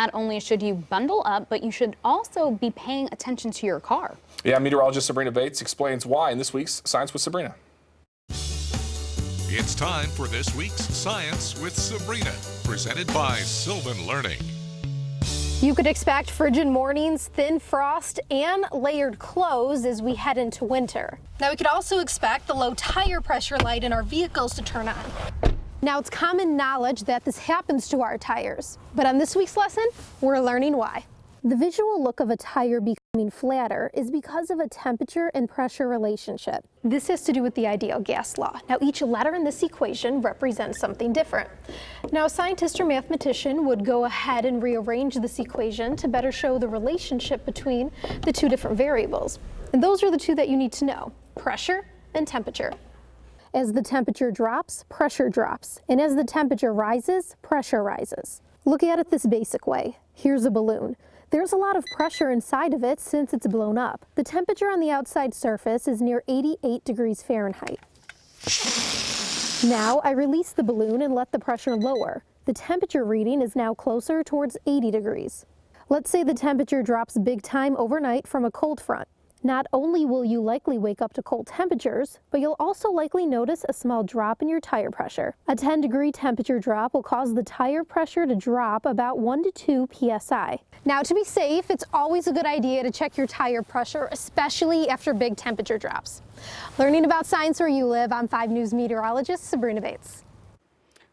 Not only should you bundle up, but you should also be paying attention to your car. Yeah, meteorologist Sabrina Bates explains why in this week's Science with Sabrina. It's time for this week's Science with Sabrina, presented by Sylvan Learning. You could expect frigid mornings, thin frost, and layered clothes as we head into winter. Now, we could also expect the low tire pressure light in our vehicles to turn on. Now, it's common knowledge that this happens to our tires, but on this week's lesson, we're learning why. The visual look of a tire becoming flatter is because of a temperature and pressure relationship. This has to do with the ideal gas law. Now, each letter in this equation represents something different. Now, a scientist or mathematician would go ahead and rearrange this equation to better show the relationship between the two different variables. And those are the two that you need to know: pressure and temperature. As the temperature drops, pressure drops. And as the temperature rises, pressure rises. Look at it this basic way. Here's a balloon. There's a lot of pressure inside of it since it's blown up. The temperature on the outside surface is near 88 degrees Fahrenheit. Now I release the balloon and let the pressure lower. The temperature reading is now closer towards 80 degrees. Let's say the temperature drops big time overnight from a cold front. Not only will you likely wake up to cold temperatures, but you'll also likely notice a small drop in your tire pressure. A 10-degree temperature drop will cause the tire pressure to drop about 1 to 2 psi. Now, to be safe, it's always a good idea to check your tire pressure, especially after big temperature drops. Learning about science where you live, I'm 5 News meteorologist Sabrina Bates.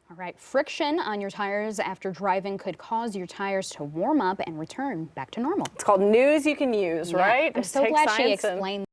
All right, friction on your tires after driving could cause your tires to warm up and return back to normal. It's called news you can use, right? I'm so glad she explained